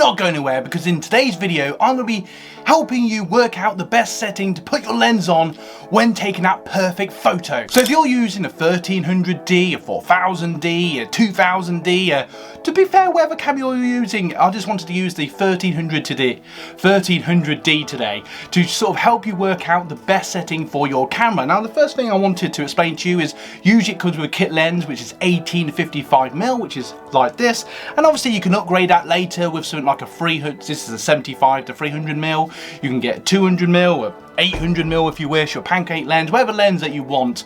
not go anywhere, because in today's video I'm going to be helping you work out the best setting to put your lens on when taking that perfect photo. So if you're using a 1300D, a 4000D, a 2000D, to be fair, whatever camera you're using, I just wanted to use the 1300D today to sort of help you work out the best setting for your camera. Now the first thing I wanted to explain to you is usually it comes with a kit lens which is 18 to 55mm, which is like this, and obviously you can upgrade that later with something like a 300, this is a 75 to 300mm. You can get 200mm or 800mm if you wish, or pancake lens, whatever lens that you want.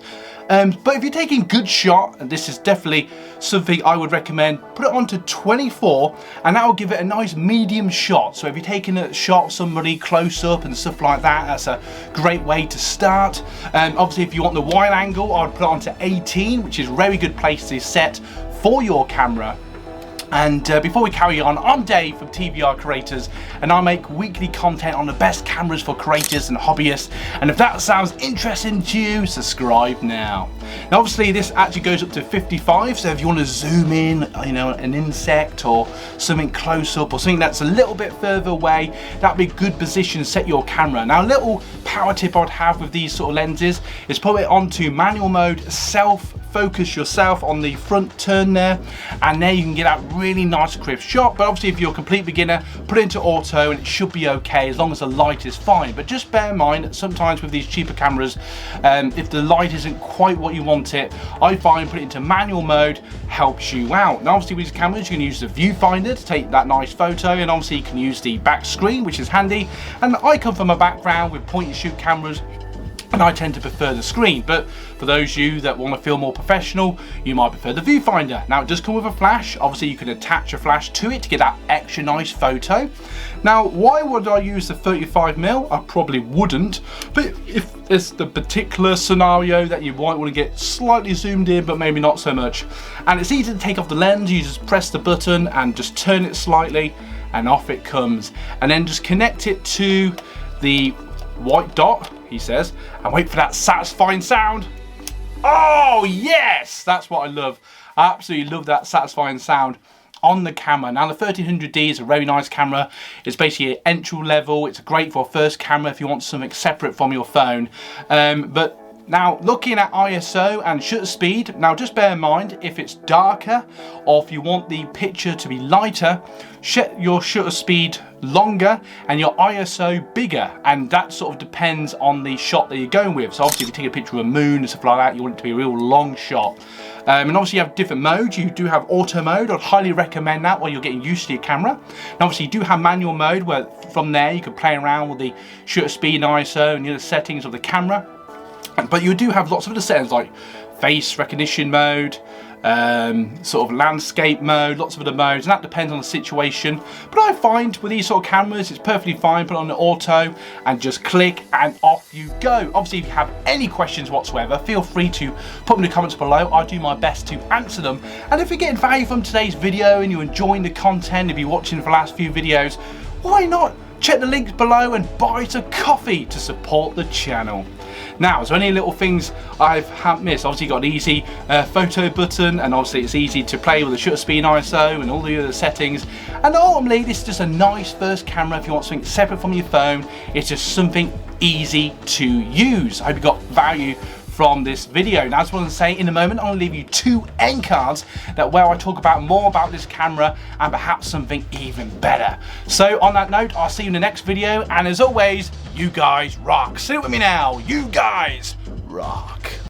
But if you're taking good shot, and this is definitely something I would recommend, put it on to 24 and that will give it a nice medium shot. So if you're taking a shot of somebody close up and stuff like that, that's a great way to start. Obviously if you want the wide angle, I'd put it on to 18, which is a very good place to set for your camera. And before we carry on, I'm Dave from TVR Creators, and I make weekly content on the best cameras for creators and hobbyists. And if that sounds interesting to you, subscribe now. Now obviously this actually goes up to 55, so if you want to zoom in, you know, an insect or something close up or something that's a little bit further away, that'd be a good position to set your camera. Now a little power tip I'd have with these sort of lenses is put it onto manual mode, focus yourself on the front turn there, and there you can get that really nice crisp shot. But obviously if you're a complete beginner, put it into auto and it should be okay as long as the light is fine. But just bear in mind that sometimes with these cheaper cameras, if the light isn't quite what you want it, I find put it into manual mode helps you out. Now obviously with these cameras you can use the viewfinder to take that nice photo, and obviously you can use the back screen, which is handy. And I come from a background with point and shoot cameras, and I tend to prefer the screen, but for those of you that want to feel more professional, you might prefer the viewfinder. Now it does come with a flash. Obviously you can attach a flash to it to get that extra nice photo. Now why would I use the 35mm? I probably wouldn't, but if it's the particular scenario that you might want to get slightly zoomed in but maybe not so much, and it's easy to take off the lens, you just press the button and just turn it slightly and off it comes, and then just connect it to the white dot, he says, and wait for that satisfying sound. Oh yes, that's what I love. I absolutely love that satisfying sound on the camera. Now the 1300D is a very nice camera. It's basically an entry level. It's great for a first camera if you want something separate from your phone. But now looking at ISO and shutter speed, now just bear in mind if it's darker or if you want the picture to be lighter, set your shutter speed longer and your ISO bigger, and that sort of depends on the shot that you're going with. So obviously if you take a picture of a moon and stuff like that, you want it to be a real long shot. And obviously you have different modes. You do have auto mode. I'd highly recommend that while you're getting used to your camera. And obviously you do have manual mode, where from there you can play around with the shutter speed and ISO and the other settings of the camera. But you do have lots of other settings like face recognition mode, sort of landscape mode, lots of other modes, and that depends on the situation. But I find with these sort of cameras it's perfectly fine, put on the auto and just click and off you go. Obviously if you have any questions whatsoever, feel free to put them in the comments below. I do my best to answer them. And if you're getting value from today's video and you're enjoying the content, if you're watching the last few videos, why not check the links below and buy some coffee to support the channel. Now, is there any little things I haven't missed? Obviously you've got an easy photo button, and obviously it's easy to play with the shutter speed and ISO and all the other settings. And ultimately this is just a nice first camera if you want something separate from your phone. It's just something easy to use. I hope you got value from this video. Now, as I want to say, in a moment, I'm going to leave you 2 end cards where I talk about more about this camera and perhaps something even better. So on that note, I'll see you in the next video, and as always, you guys rock. Say it with me now, you guys rock.